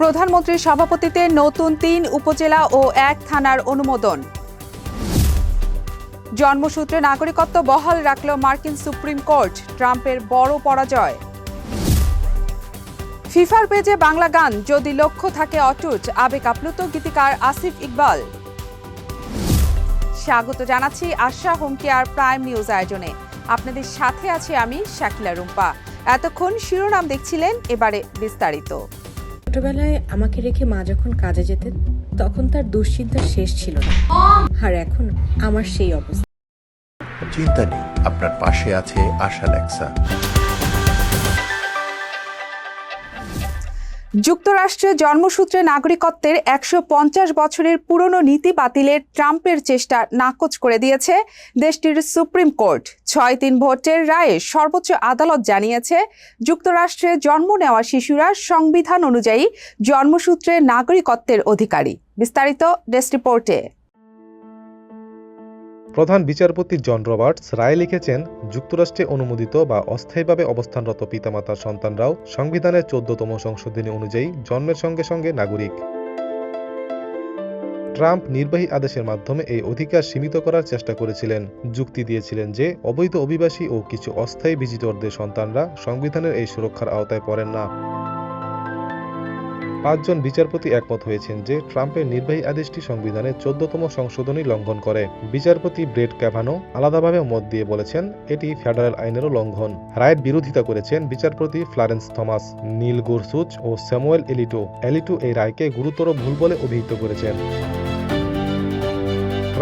প্রধানমন্ত্রীর সভাপতিত্বে নতুন ৩ উপজেলা ও ১ থানার অনুমোদন। জন্মসূত্রে নাগরিকত্ব বহাল রাখল মার্কিন সুপ্রিম কোর্ট, ট্রাম্পের বড় পরাজয়। ফিফার পেজে বাংলা গান, যদি লক্ষ্য থাকে অটুট, আবেগ আপ্লুত গীতিকার আসিফ ইকবাল। স্বাগত জানাচ্ছি আশা হোম কেয়ার প্রাইম নিউজ আয়োজনে। আপনাদের সাথে আছি আমি শাকিলা রুম্পা। এতক্ষণ শিরোনাম দেখছিলেন, এবারে বিস্তারিত। ছোটবেলায় আমাকে রেখে মা যখন কাজে যেতেন তখন তার দুশ্চিন্তার শেষ ছিল না, আর এখন আমার সেই অবস্থা। চিন্তা নেই, আপনার পাশে আছে আশা লেক্সা। যুক্তরাষ্ট্রে জন্মসূত্রে নাগরিকত্বের ১৫০ বছরের পুরনো নীতি বাতিলের ট্রাম্পের চেষ্টা নাকচ করে দিয়েছে দেশটির সুপ্রিম কোর্ট। ৬-৩ ভোটের রায়ে সর্বোচ্চ আদালত জানিয়েছে, যুক্তরাষ্ট্রে জন্ম নেওয়া শিশুরা সংবিধান অনুযায়ী জন্মসূত্রে নাগরিকত্বের অধিকারী। বিস্তারিত ডেস্ক রিপোর্টে। প্রধান বিচারপতি জন রবার্টস রায় লিখেছেন, যুক্তরাষ্ট্রে অনুমোদিত বা অস্থায়ীভাবে অবস্থানরত পিতামাতার সন্তানরাও সংবিধানের ১৪তম সংশোধনী অনুযায়ী জন্মের সঙ্গে সঙ্গে নাগরিক। ট্রাম্প নির্বাহী আদেশের মাধ্যমে এই অধিকার সীমিত করার চেষ্টা করেছিলেন। যুক্তি দিয়েছিলেন যে অবৈধ অভিবাসী ও কিছু অস্থায়ী ভিজিটরদের সন্তানরা সংবিধানের এই সুরক্ষার আওতায় পড়েন না। ৫ জন বিচারপতি একমত হয়েছেন যে ট্রাম্পের নির্বাহী আদেশটি সংবিধানের ১৪তম সংশোধনী লঙ্ঘন করে। বিচারপতি ব্রেট ক্যাভানো আলাদাভাবে মত দিয়ে বলেছেন, এটি ফেডারেল আইনেরও লঙ্ঘন। রায়ের বিরোধিতা করেছেন বিচারপতি ফ্লারেন্স থমাস, নীল গোরসুচ ও স্যামুয়েল এলিটো এই রায়কে গুরুতর ভুল বলে অভিহিত করেছেন।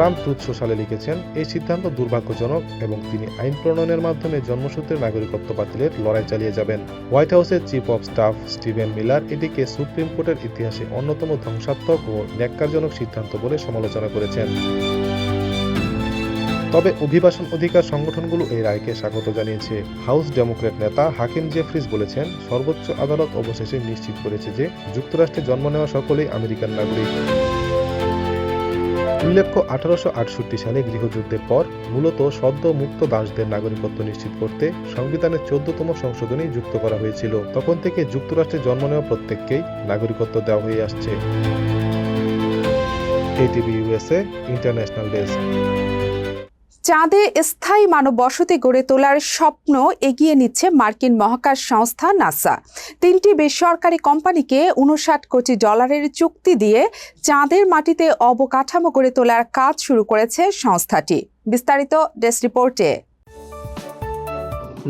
ট্রাম্প ট্রুথ সোশ্যালে লিখেছেন, এই সিদ্ধান্ত দুর্ভাগ্যজনক এবং তিনি আইন প্রণয়নের মাধ্যমে জন্মসূত্রের নাগরিকত্ব বাতিলের লড়াই চালিয়ে যাবেন। হোয়াইট হাউসের chief of staff Steven Miller এটিকে সুপ্রিম কোর্টের ইতিহাসে অন্যতম ধ্বংসাত্মক ও ন্যাক্কারজনক সিদ্ধান্ত বলে সমালোচনা করেছেন। তবে অভিবাসন অধিকার সংগঠনগুলো এই রায়কে স্বাগত জানিয়েছে। হাউস ডেমোক্র্যাট নেতা হাকিম জেফ্রিস বলেছেন, সর্বোচ্চ আদালত অবশেষে নিশ্চিত করেছে যে যুক্তরাষ্ট্রে জন্ম নেওয়া সকলেই আমেরিকান নাগরিক। উল্লেখ্য, ১৮৬৮ সালে গৃহযুদ্ধের পর মূলত সদ্য মুক্ত দাসদের নাগরিকত্ব নিশ্চিত করতে সংবিধানের ১৪তম সংশোধনী যুক্ত করা হয়েছিল। তখন থেকে যুক্তরাষ্ট্রে জন্ম নেওয়া প্রত্যেককেই নাগরিকত্ব দেওয়া হয়ে আসছে। ATV USA international desk. চাঁদে স্থায়ী মানব বসতি গড়ে তোলার স্বপ্ন এগিয়ে নিচ্ছে মার্কিন মহাকাশ সংস্থা নাসা। ৩টি বেসরকারি কোম্পানিকে $৫৯ কোটি চুক্তি দিয়ে চাঁদের মাটিতে অবকাঠামো গড়ে তোলার কাজ শুরু করেছে সংস্থাটি। বিস্তারিত ডেস্ক রিপোর্টে।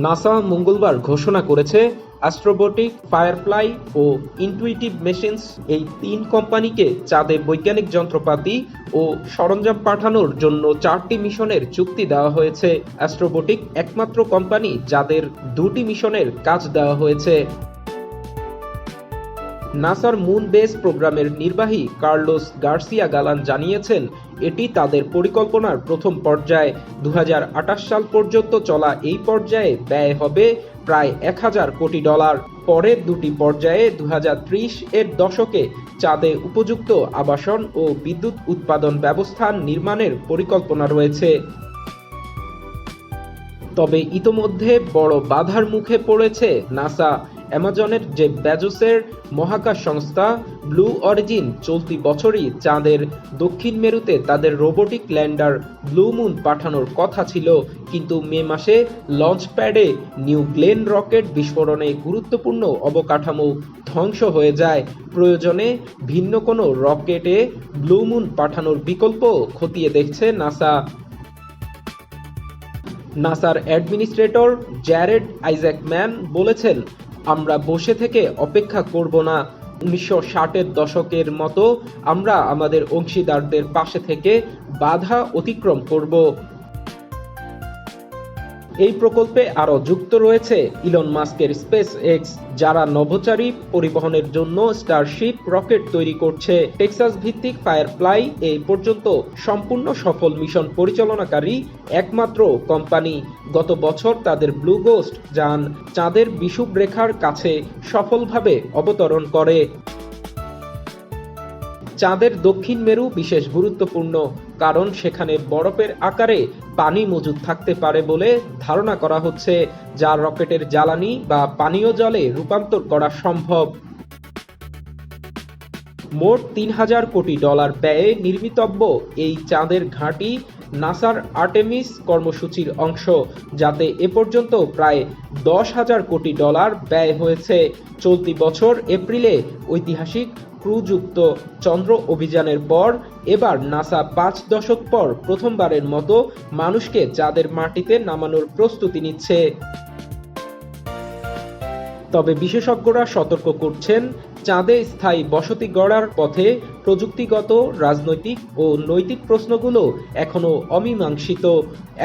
নাসা মঙ্গলবার ঘোষণা করেছে, অ্যাস্ট্রোবটিক, ফায়ারফ্লাই ও ইনটুইটিভ মেশিনস এই ৩ কোম্পানিকে চাঁদে বৈজ্ঞানিক যন্ত্রপাতি ও সরঞ্জাম পাঠানোর জন্য 4টি মিশনের চুক্তি দেওয়া হয়েছে। অ্যাস্ট্রোবটিক একমাত্র কোম্পানি যাদের 2টি মিশনের কাজ দেওয়া হয়েছে। নাসার মুন বেস প্রোগ্রামের নির্বাহী কার্লোস গার্সিয়া গালান জানিয়েছেন, এটি তাদের পরিকল্পনার প্রথম পর্যায়। ২০২৮ সাল পর্যন্ত চলা এই পর্যায়ে ব্যয় হবে প্রায় $১,০০০ কোটি। পরের 2টি পর্যায়ে ২০৩০ এর দশকে চাঁদে উপযুক্ত আবাসন ও বিদ্যুৎ উৎপাদন ব্যবস্থা নির্মাণের পরিকল্পনা রয়েছে। তবে ইতোমধ্যে বড় বাধার মুখে পড়েছে নাসা। অ্যামাজনের জেফ বেজোসের মহাকাশ সংস্থা ব্লু অরিজিন চলতি বছরই চাঁদের দক্ষিণ মেরুতে তাদের রোবোটিক ল্যান্ডার ব্লু মুন পাঠানোর কথা ছিল, কিন্তু মে মাসে লঞ্চ প্যাডে নিউ গ্লেন রকেট বিস্ফোরণে গুরুত্বপূর্ণ অবকাঠামো ধ্বংস হয়ে যায়। প্রয়োজনে ভিন্ন কোনো রকেটে ব্লু মুন পাঠানোর বিকল্প খতিয়ে দেখছে নাসা। নাসার অ্যাডমিনিস্ট্রেটর জ্যারেড আইজ্যাকম্যান বলেছেন, আমরা বসে থেকে অপেক্ষা করব না। ১৯৬০-এর দশকের মতো আমরা আমাদের অংশীদারদের পাশে থেকে বাধা অতিক্রম করব। এই প্রকল্পে আরও যুক্ত রয়েছে ইলন মাস্কের স্পেস এক্স, যারা নভোচারী পরিবহনের জন্য স্টারশিপ রকেট তৈরি করছে। টেক্সাস ভিত্তিক ফায়ারফ্লাই এই পর্যন্ত সম্পূর্ণ সফল মিশন পরিচালনাকারী একমাত্র কোম্পানি। গত বছর তাদের ব্লু গোস্ট যান চাঁদের বিষুব রেখার কাছে সফলভাবে অবতরণ করে। চাঁদের দক্ষিণ মেরু বিশেষ গুরুত্বপূর্ণ, কারণ সেখানে বরফের আকারে পানি মজুদ থাকতে পারে বলে ধারণা করা হচ্ছে, যা রকেটের জ্বালানি বা পানীয় জলে রূপান্তর করা সম্ভব। মোট $3,000 কোটি ব্যয়ে নির্মিতব্য এই চাঁদের ঘাঁটি নাসার আর্টেমিস কর্মসূচির অংশ, যাতে এ পর্যন্ত প্রায় $10,000 কোটি ব্যয় হয়েছে। চলতি বছর এপ্রিলে ঐতিহাসিক ক্রুযুক্ত চন্দ্র অভিযানের পর এবার নাসা 5 দশক পর প্রথমবারের মতো মানুষকে চাঁদের মাটিতে নামানোর প্রস্তুতি নিচ্ছে। তবে বিশেষজ্ঞরা সতর্ক করছেন, চাঁদে স্থায়ী বসতি গড়ার পথে প্রযুক্তিগত, রাজনৈতিক ও নৈতিক প্রশ্নগুলো এখনো অমীমাংসিত।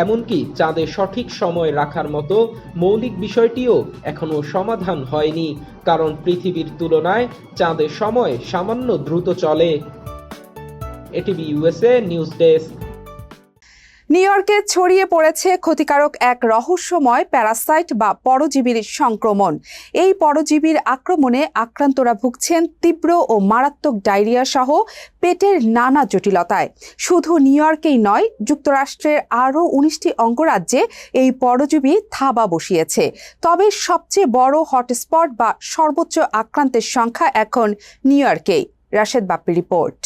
এমনকি চাঁদে সঠিক সময় রাখার মতো মৌলিক বিষয়টিও এখনো সমাধান হয়নি, কারণ পৃথিবীর তুলনায় চাঁদে সময় সামান্য দ্রুত চলে। ATV USA news desk. New ইয়র্কে ছড়িয়ে পড়েছে ক্ষতিকারক এক রহস্যময় প্যারাসাইট বা পরজীবীর সংক্রমণ। এই পরজীবীর আক্রমণে আক্রান্তরা ভুগছেন তীব্র ও মারাত্মক ডায়রিয়া সহ পেটের নানা জটিলতায়। শুধু নিউ ইয়র্কেই নয়, যুক্তরাষ্ট্রের আরও 19টি অঙ্গরাজ্যে এই পরজীবী থাবা বসিয়েছে। তবে সবচেয়ে বড় হটস্পট বা সর্বোচ্চ আক্রান্তের সংখ্যা এখন নিউ ইয়র্কেই। Rashed Bappi report.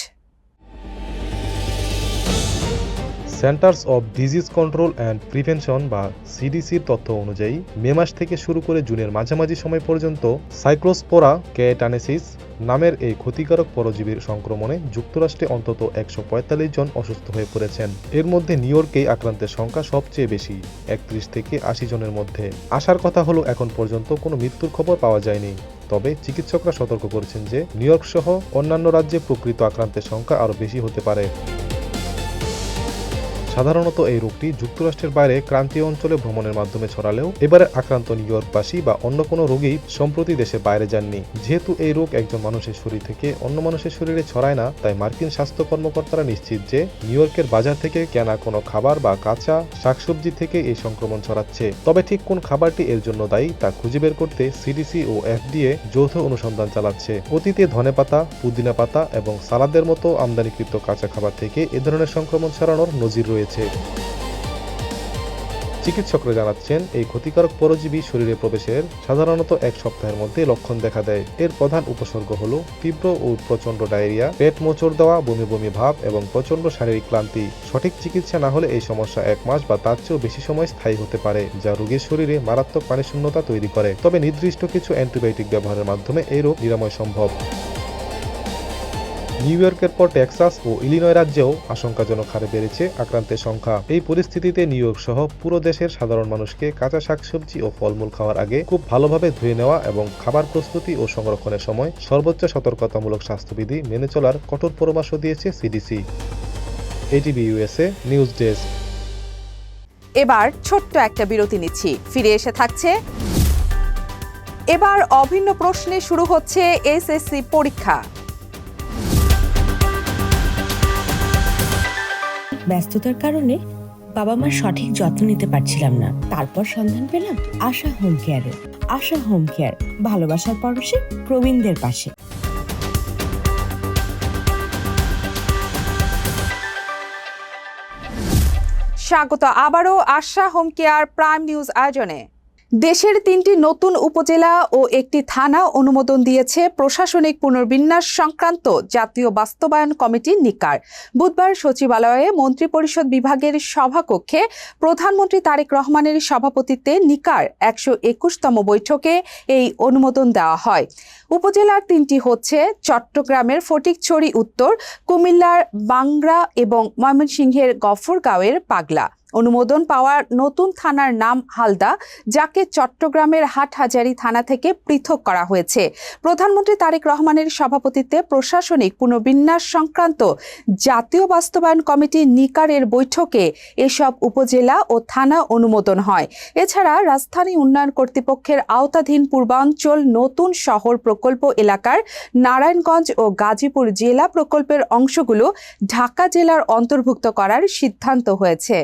Centers of Disease Control and Prevention বা সিডিসির তথ্য অনুযায়ী মে মাস থেকে শুরু করে জুনের মাঝামাঝি সময় পর্যন্ত সাইক্লোস্পোরা কেটানেসিস নামের এই ক্ষতিকারক পরজীবীর সংক্রমণে যুক্তরাষ্ট্রে অন্তত 145 জন অসুস্থ হয়ে পড়েছেন। এর মধ্যে নিউ ইয়র্কেই আক্রান্তের সংখ্যা সবচেয়ে বেশি, 31 থেকে 80 জনের মধ্যে। আশার কথা হলো এখন পর্যন্ত কোনো মৃত্যুর খবর পাওয়া যায়নি। তবে চিকিৎসকরা সতর্ক করেছেন যে নিউ ইয়র্ক সহ অন্যান্য রাজ্যে প্রকৃত আক্রান্তের সংখ্যা আরও বেশি হতে পারে। সাধারণত এই রোগটি যুক্তরাষ্ট্রের বাইরে ক্রান্তীয় অঞ্চলে ভ্রমণের মাধ্যমে ছড়ালেও এবারে আক্রান্ত নিউ ইয়র্কবাসী বা অন্য কোনো রোগী সম্প্রতি দেশের বাইরে যাননি। যেহেতু এই রোগ একজন মানুষের শরীর থেকে অন্য মানুষের শরীরে ছড়ায় না, তাই মার্কিন স্বাস্থ্য কর্মকর্তারা নিশ্চিত যে নিউ ইয়র্কের বাজার থেকে কেনা কোনো খাবার বা কাঁচা শাকসবজি থেকে এই সংক্রমণ ছড়াচ্ছে। তবে ঠিক কোন খাবারটি এর জন্য দায়ী তা খুঁজে বের করতে সিডিসি ও FDA যৌথ অনুসন্ধান চালাচ্ছে। অতীতে ধনেপাতা, পুদিনা পাতা এবং সালাদের মতো আমদানিকৃত কাঁচা খাবার থেকে এ ধরনের সংক্রমণ ছড়ানোর নজির রয়েছে। চিকিৎসকরা জানাচ্ছেন, এই ক্ষতিকারক পরজীবী শরীরে প্রবেশের সাধারণত 1 সপ্তাহের মধ্যে লক্ষণ দেখা দেয়। এর প্রধান উপসর্গ হলো তীব্র ও প্রচণ্ড ডায়রিয়া, পেট মোচড় দেওয়া, বমি বমি ভাব এবং প্রচণ্ড শারীরিক ক্লান্তি। সঠিক চিকিৎসা না হলে এই সমস্যা 1 মাস বা তার চেয়েও বেশি সময় স্থায়ী হতে পারে, যা রোগীর শরীরে মারাত্মক পানিশূন্যতা তৈরি করে। তবে নির্দিষ্ট কিছু অ্যান্টিবায়োটিক ব্যবহারের মাধ্যমে এই রোগ নিরাময় সম্ভব। নিউ ইয়র্কের পর টেক্সাস ও ইলিনয় রাজ্যেও আশঙ্কাজনক হারে বেড়েছে আক্রান্তের সংখ্যা। এই পরিস্থিতিতে নিউ ইয়র্ক সহ পুরো দেশের সাধারণ মানুষকে কাঁচা শাকসবজি ও ফলমূল খাওয়ার আগে খুব ভালোভাবে ধুয়ে নেওয়া এবং খাবার প্রস্তুতি ও সংরক্ষণের সময় সর্বোচ্চ সতর্কতামূলক স্বাস্থ্যবিধি মেনে চলার কঠোর পরামর্শ দিয়েছে CDC. ATV USA news desk. এবার ছোট্ট একটা বিরতি নিচ্ছি, ফিরে এসে থাকছে। এবার অভিন্ন প্রশ্নে শুরু হচ্ছে SSC পরীক্ষা। ব্যস্ততার কারণে বাবা মার সঠিক যত্ন নিতে পারছিলাম না। তারপর সন্ধান পেলাম আশা হোম কেয়ারে। আশা হোম কেয়ার, ভালোবাসার পরশে প্রবীণদের পাশে। স্বাগত আবারও আশা হোম কেয়ার প্রাইম নিউজ আয়োজনে। দেশের 3টি নতুন উপজেলা ও একটি থানা অনুমোদন দিয়েছে প্রশাসনিক পুনর্বিন্যাস সংক্রান্ত জাতীয় বাস্তবায়ন কমিটি নিকার। বুধবার সচিবালয়ে মন্ত্রিপরিষদ বিভাগের সভাকক্ষে প্রধানমন্ত্রী তারেক রহমানের সভাপতিত্বে নিকার 121তম বৈঠকে এই অনুমোদন দেওয়া হয়। উপজেলার 3টি হচ্ছে চট্টগ্রামের ফটিকছড়ি উত্তর, কুমিল্লার বাংরা এবং ময়মনসিংহের গফরগাঁওয়ের পাগলা। অনুমোদন পাওয়া নতুন থানার নাম হালদা, যাকে চট্টগ্রামের হাটহাজারী থানা থেকে পৃথক করা হয়েছে। প্রধানমন্ত্রী তারেক রহমানের সভাপতিত্বে প্রশাসনিক পুনর্বিন্যাস সংক্রান্ত জাতীয় বাস্তবায়ন কমিটি নিকারের বৈঠকে এসব উপজেলা ও থানা অনুমোদন হয়। এছাড়া রাজধানী উন্নয়ন কর্তৃপক্ষের আওতাধীন পূর্বাঞ্চল নতুন শহর প্রকল্প এলাকার নারায়ণগঞ্জ ও গাজীপুর জেলা প্রকল্পের অংশগুলো ঢাকা জেলার অন্তর্ভুক্ত করার সিদ্ধান্ত হয়েছে।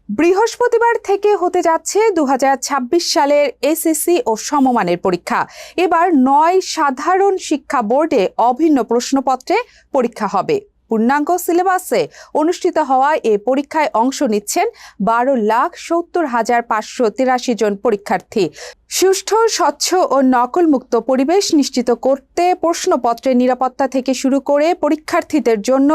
বৃহস্পতিবার থেকে হতে যাচ্ছে 2026 সালের SSC ও সমমানের পরীক্ষা। এবার 9 সাধারণ শিক্ষা বোর্ডে অভিন্ন প্রশ্নপত্রে পরীক্ষা হবে। পূর্ণাঙ্গ সিলেবাসে অনুষ্ঠিত হওয়া এ পরীক্ষায় অংশ নিচ্ছেন 12,70,583 জন পরীক্ষার্থী। সুষ্ঠু, স্বচ্ছ ও নকলমুক্ত পরিবেশ নিশ্চিত করতে প্রশ্নপত্রের নিরাপত্তা থেকে শুরু করে পরীক্ষার্থীদের জন্য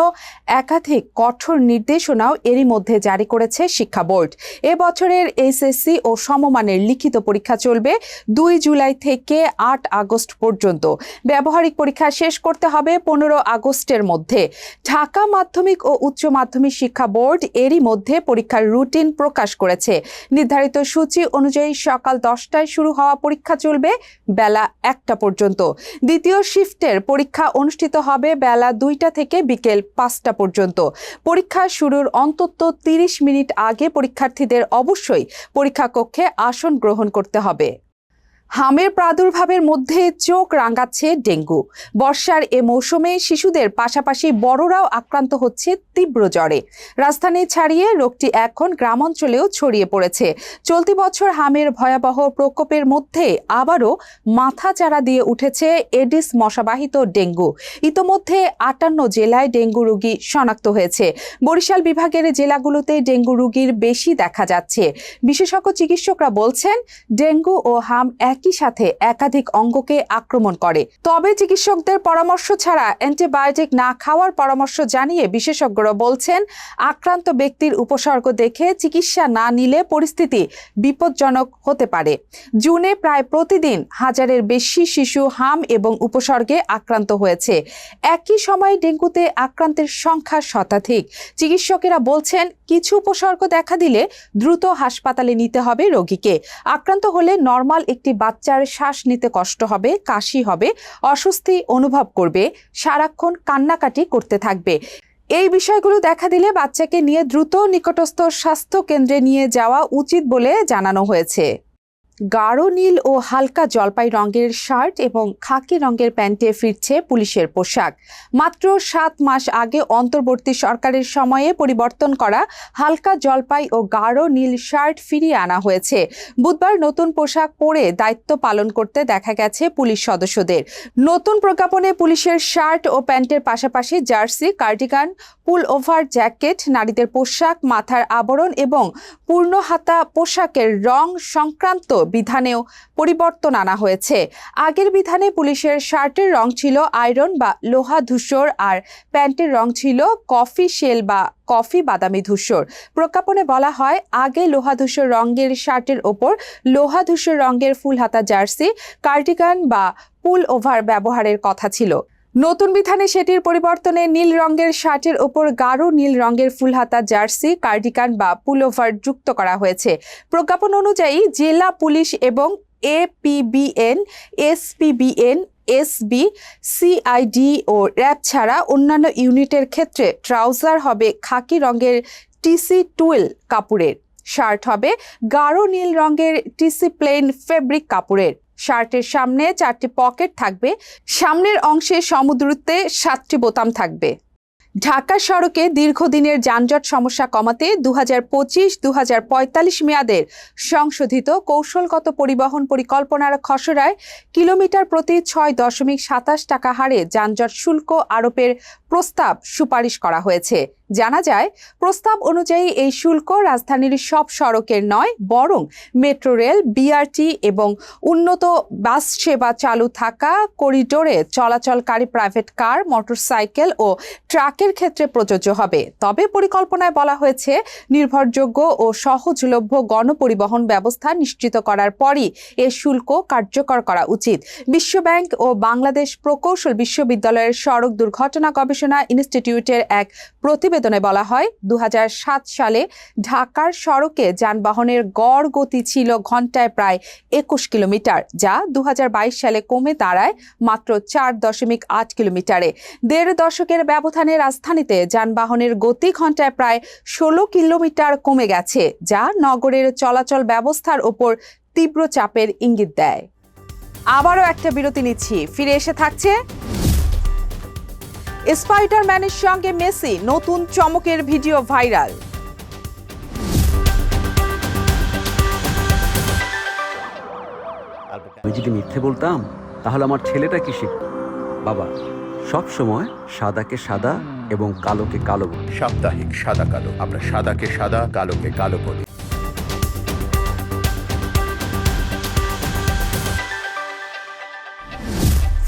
একাধিক কঠোর নির্দেশনাও এরই মধ্যে জারি করেছে শিক্ষা বোর্ড। এ বছরের এসএসসি ও সমমানের লিখিত পরীক্ষা চলবে 2 জুলাই থেকে 8 আগস্ট পর্যন্ত। ব্যবহারিক পরীক্ষা শেষ করতে হবে 15 আগস্টের মধ্যে। ঢাকা মাধ্যমিক ও উচ্চ মাধ্যমিক শিক্ষা বোর্ড এরই মধ্যে পরীক্ষার রুটিন প্রকাশ করেছে। নির্ধারিত সূচি অনুযায়ী সকাল 10টায় শুরু হওয়া পরীক্ষা চলবে বেলা 1টা পর্যন্ত। দ্বিতীয় শিফটের পরীক্ষা অনুষ্ঠিত হবে বেলা 2টা থেকে বিকেল 5টা পর্যন্ত। পরীক্ষা শুরুর অন্তত 30 মিনিট আগে পরীক্ষার্থীদের অবশ্যই পরীক্ষা কক্ষে আসন গ্রহণ করতে হবে। হামের প্রাদুর্ভাবের মধ্যে চোখ রাঙাচ্ছে ডেঙ্গু। বর্ষার এ মৌসুমে শিশুদের পাশাপাশি বড়রাও আক্রান্ত হচ্ছে তীব্র জ্বরে। রাজধানী ছাড়িয়ে রোগটি এখন গ্রামাঞ্চলেও ছড়িয়ে পড়েছে। চলতি বছর হামের ভয়াবহ প্রকোপের মধ্যে আবারও মাথাচাড়া দিয়ে উঠেছে এডিস মশাবাহিত ডেঙ্গু। ইতোমধ্যে 58 জেলায় ডেঙ্গু রোগী শনাক্ত হয়েছে। বরিশাল বিভাগের জেলাগুলোতে ডেঙ্গু রোগীর বেশি দেখা যাচ্ছে। বিশেষজ্ঞ চিকিৎসকরা বলছেন, ডেঙ্গু ও হাম একই সাথে একাধিক অঙ্গকে আক্রমণ করে। তবে চিকিৎসকদের পরামর্শ ছাড়া অ্যান্টিবায়োটিক না খাওয়ার পরামর্শ জানিয়ে বিশেষজ্ঞরা বলছেন, আক্রান্ত ব্যক্তির উপসর্গ দেখে চিকিৎসা না নিলে পরিস্থিতি বিপজ্জনক হতে পারে। জুনে প্রায় প্রতিদিন 1000-এর বেশি শিশু হাম এবং উপসর্গে আক্রান্ত হয়েছে। একই সময়ে ডেঙ্গুতে আক্রান্তের সংখ্যা শতাধিক। চিকিৎসকেরা বলছেন, কিছু উপসর্গ দেখা দিলে দ্রুত হাসপাতালে নিতে হবে রোগীকে। আক্রান্ত হলে নরমাল একটি বাচ্চার শ্বাস নিতে কষ্ট হবে, কাশি হবে, অস্বস্তি অনুভব করবে, সারাক্ষণ কান্নাকাটি করতে থাকবে। এই বিষয়গুলো দেখা দিলে বাচ্চাকে নিয়ে দ্রুত নিকটস্থ স্বাস্থ্য কেন্দ্রে নিয়ে যাওয়া উচিত বলে জানানো হয়েছে। গাঢ় নীল ও হালকা জলপাই রঙের শার্ট এবং খাকি রঙের প্যান্টে ফিরছে পুলিশের পোশাক। মাত্র 7 মাস আগে অন্তর্বর্তী সরকারের সময়ে পরিবর্তন করা হালকা জলপাই ও গাঢ় নীল শার্ট ফিরিয়ে আনা হয়েছে। বুধবার নতুন পোশাক পরে দায়িত্ব পালন করতে দেখা গেছে পুলিশ সদস্যদের। নতুন প্রজ্ঞাপনে পুলিশের শার্ট ও প্যান্টের পাশাপাশি জার্সি, কার্ডিগান, পুল ওভার জ্যাকেট, নারীদের পোশাক, মাথার আবরণ এবং পূর্ণ হাতা পোশাকের রং সংক্রান্ত বিধানেও পরিবর্তন আনা হয়েছে। আগের বিধানে পুলিশের শার্টের রং ছিল আয়রন বা লোহা ধূসর, আর প্যান্টের রং ছিল কফি শেল বা কফি বাদামি ধূসর। প্রজ্ঞাপনে বলা হয়, আগে লোহা ধূসর রঙের শার্টের ওপর লোহা ধূসর রঙের ফুল হাতা জার্সি, কার্ডিগান বা পুল ওভার ব্যবহারের কথা ছিল। নতুন বিধানে সেটির পরিবর্তনে নীল রঙের শার্টের ওপর গাঢ় নীল রঙের ফুলহাতা জার্সি, কার্ডিগান বা পুলওভার যুক্ত করা হয়েছে। প্রজ্ঞাপন অনুযায়ী জেলা পুলিশ এবং এপিবিএন, এসপিবিএন, এসবি, সিআইডি ও র্যাব ছাড়া অন্যান্য ইউনিটের ক্ষেত্রে ট্রাউজার হবে খাকি রঙের টিসি টুয়েল কাপড়ের, শার্ট হবে গাঢ় নীল রঙের টিসি প্লেন ফেব্রিক কাপড়ের। শার্টের সামনে 4টি পকেট থাকবে। সামনের অংশে সমদূরত্বে 7টি বোতাম থাকবে। ঢাকা সড়কে দীর্ঘদিনের যানজট সমস্যা কমাতে 2025-2045 মেয়াদের সংশোধিত কৌশলগত পরিবহন পরিকল্পনার খসড়ায় কিলোমিটার প্রতি 6.27 টাকা হারে যানজট শুল্ক আরোপের প্রস্তাব সুপারিশ করা হয়েছে। জানা যায়, প্রস্তাব অনুযায়ী এই শুল্ক রাজধানীর সব সড়কের নয়, বরং মেট্রো রেল, বিআরটি এবং উন্নত বাস সেবা চালু থাকা করিডোরে চলাচলকারী প্রাইভেট কার, মোটরসাইকেল ও ট্রাকের ক্ষেত্রে প্রযোজ্য হবে। তবে পরিকল্পনায় বলা হয়েছে, নির্ভরযোগ্য ও সহজলভ্য গণপরিবহন ব্যবস্থা নিশ্চিত করার পরই এ শুল্ক কার্যকর করা উচিত। বিশ্বব্যাংক ও বাংলাদেশ প্রকৌশল বিশ্ববিদ্যালয়ের সড়ক দুর্ঘটনা গবেষণা ইনস্টিটিউটের এক প্রতিবেদনে বলা হয়, 2007 সালে ঢাকার সড়কে যানবাহনের গড় গতি ছিল ঘন্টায় প্রায় 21 কিলোমিটার, যা 2022 সালে কমে দাঁড়ায় মাত্র 4.8 কিলোমিটারে। 1.5 দশকের ব্যবধানে রাজধানীতে যানবাহনের গতি ঘন্টায় প্রায় 16 কিলোমিটার কমে গেছে, যা নগরের চলাচল ব্যবস্থার ওপর তীব্র চাপের ইঙ্গিত দেয়। আবারও একটা বিরতি নিচ্ছি, ফিরে এসে থাকছে স্পাইডারম্যানের সঙ্গে মেসি, নতুন চমকের ভিডিও ভাইরাল। আমি যদি মিথ্যে বলতাম তাহলে আমার ছেলেটা কি শিখত? বাবা সব সময় সাদাকে সাদা এবং কালোকে কালো বলি। সাপ্তাহিক সাদা কালো, আমরা সাদাকে সাদা, কালোকে কালো বলি।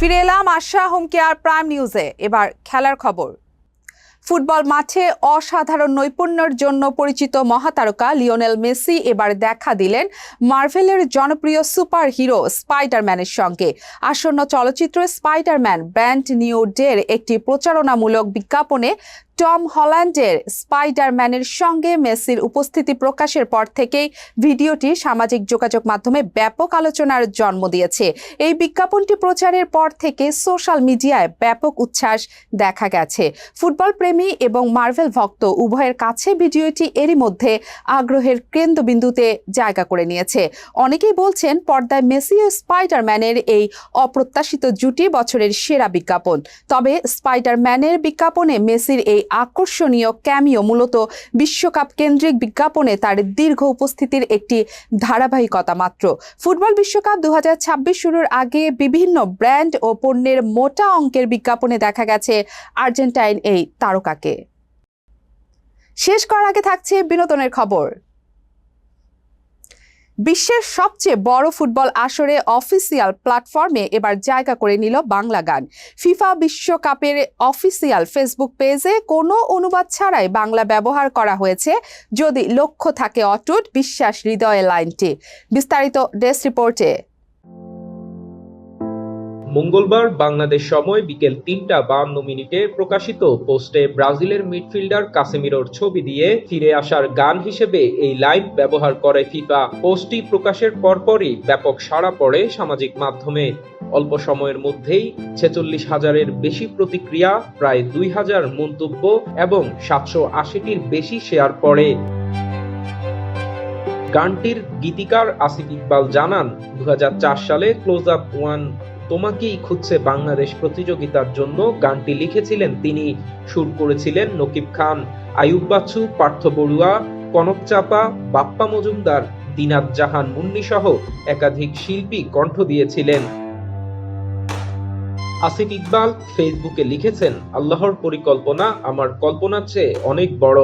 ফিরে এলাম আশা হোম কেয়ার প্রাইম নিউজে। এবার খেলার খবর। ফুটবল মাঠে অসাধারণ নৈপুণ্যের জন্য পরিচিত মহাতারকা লিওনেল মেসি এবার দেখা দিলেন মার্ভেলের জনপ্রিয় সুপার হিরো স্পাইডারম্যানের সঙ্গে। আসন্ন চলচ্চিত্র স্পাইডারম্যান ব্র্যান্ড নিউ ডের একটি প্রচারণামূলক বিজ্ঞাপনে টম হল্যান্ডের স্পাইডারম্যানের সঙ্গে মেসির উপস্থিতি প্রকাশের পর থেকেই ভিডিওটি সামাজিক যোগাযোগ মাধ্যমে ব্যাপক আলোচনার জন্ম দিয়েছে। এই বিজ্ঞাপনটি প্রচারের পর থেকে সোশ্যাল মিডিয়ায় ব্যাপক উচ্ছ্বাস দেখা গেছে। ফুটবল প্রেমী এবং মার্ভেল ভক্ত উভয়ের কাছে ভিডিওটি এরই মধ্যে আগ্রহের কেন্দ্রবিন্দুতে জায়গা করে নিয়েছে। অনেকেই বলছেন পর্দায় মেসি ও স্পাইডারম্যানের এই অপ্রত্যাশিত জুটি বছরের সেরা বিজ্ঞাপন। তবে স্পাইডারম্যানের বিজ্ঞাপনে মেসির এই আকর্ষণীয় ক্যামিও মূলত বিশ্বকাপ কেন্দ্রিক বিজ্ঞাপনে তার দীর্ঘ উপস্থিতির একটি ধারাবাহিকতা মাত্র। ফুটবল বিশ্বকাপ 2026 শুরুর আগে বিভিন্ন ব্র্যান্ড ও পণ্যের মোটা অঙ্কের বিজ্ঞাপনে দেখা গেছে আর্জেন্টাইন এই তারকাকে। শেষ করার আগে থাকছে বিনোদনের খবর। বিশ্বের সবচেয়ে বড় ফুটবল আসরে অফিসিয়াল প্ল্যাটফর্মে এবার জায়গা করে নিল বাংলা গান। ফিফা বিশ্বকাপের অফিসিয়াল ফেসবুক পেজে কোনো অনুবাদ ছাড়াই বাংলা ব্যবহার করা হয়েছে। যদি লক্ষ্য থাকে অটুট, বিশ্বাস হৃদয়ে লাইনটি। বিস্তারিত ডেস্ক রিপোর্টে। মঙ্গলবার বাংলাদেশ সময় বিকেল 3:52 প্রকাশিত পোস্টে ব্রাজিলের মিডফিল্ডার কাসেমিরোর ছবি দিয়ে ফিরে আসার গান হিসেবে এই লাইন ব্যবহার করে ফিফা। পোস্টটি প্রকাশের পরপরই ব্যাপক সাড়া পড়ে সামাজিক মাধ্যমে। অল্প সময়ের মধ্যেই 46,000-এর বেশি প্রতিক্রিয়া, প্রায় 2,000 মন্তব্য এবং 780-টির বেশি শেয়ার পড়ে। গানটির গীতিকার আসিফ ইকবাল জানান, 2004 সালে ক্লোজ আপ 1 তোমাকেই খুঁজছে বাংলাদেশ প্রতিযোগিতার জন্য গানটি লিখেছিলেন তিনি। সুর করেছিলেন নকিব খান, আয়ুব বাচ্চু, পার্থ বড়ুয়া, কনক চাপা, বাপ্পা মজুমদার, দিনাত জাহান মুন্নি সহ একাধিক শিল্পী কণ্ঠ দিয়েছিলেন। আসিফ ইকবাল ফেসবুকে লিখেছেন, আল্লাহর পরিকল্পনা আমার কল্পনার চেয়ে অনেক বড়।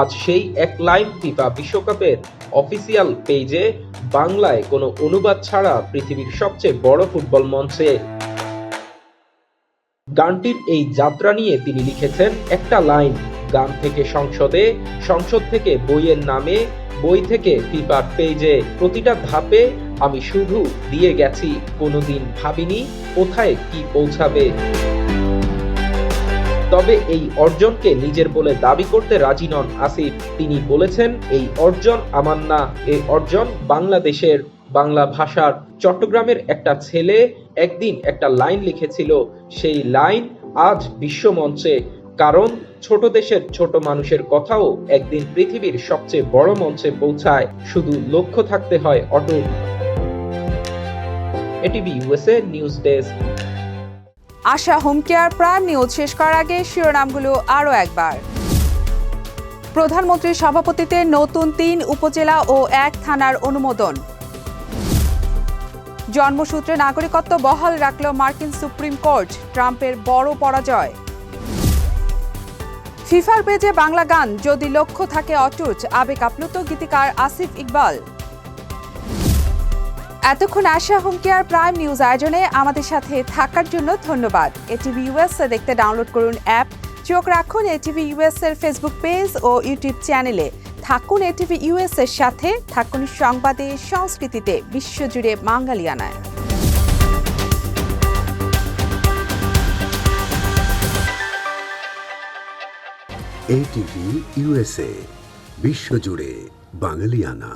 আজ সেই এক লাইন ফিফা বিশ্বকাপের অফিসিয়াল পেজে বাংলায় কোনো অনুবাদ ছাড়া পৃথিবীর সবচেয়ে বড় ফুটবল মঞ্চে। গানটির এই যাত্রা নিয়ে তিনি লিখেছেন একটা লাইন, গান থেকে সংসদে, সংসদ থেকে বইয়ের নামে, বই থেকে ফিফার পেজে, প্রতিটা ধাপে আমি শুধু দিয়ে গেছি, কোনোদিন ভাবিনি কোথায় কি পৌঁছাবে। তবে এই অর্জনকে নিজের বলে দাবি করতে রাজি নন আসিফ। তিনি বলেছেন, এই অর্জন আমার না, এই অর্জন বাংলাদেশের, বাংলা ভাষার। চট্টগ্রামের একটা ছেলে একদিন একটা লাইন লিখেছিল, সেই লাইন আজ বিশ্বমঞ্চে। কারণ ছোট দেশের ছোট মানুষের কথাও একদিন পৃথিবীর সবচেয়ে বড় মঞ্চে পৌঁছায়, শুধু লক্ষ্য থাকতে হয় অটুট। ATV USA news desk. Asha home care prime news শেষ করার আগে শিরোনামগুলো আরও একবার। প্রধানমন্ত্রীর সভাপতিত্বে নতুন 3 উপজেলা ও 1 থানার অনুমোদন। জন্মসূত্রে নাগরিকত্ব বহাল রাখল মার্কিন সুপ্রিম কোর্ট, ট্রাম্পের বড় পরাজয়। ফিফার পেজে বাংলা গান, যদি লক্ষ্য থাকে অটুট, আবেগ আপ্লুত গীতিকার আসিফ ইকবাল। এতক্ষণ আশা হোম কেয়ার প্রাইম নিউজ আয়োজনে আমাদের সাথে থাকার জন্য ধন্যবাদ। এটিভি ইউএসএ দেখতে ডাউনলোড করুন অ্যাপ, চোখ রাখুন এটিভি ইউএস এর ফেসবুক পেজ ও ইউটিউব চ্যানেলে। থাকুন এটিভি ইউএস এর সাথে, থাকুন সংবাদে, সংস্কৃতিতে, বিশ্বজুড়ে বাঙালিয়ানায়। এটিভি ইউএসএ, বিশ্বজুড়ে বাঙালিয়ানা।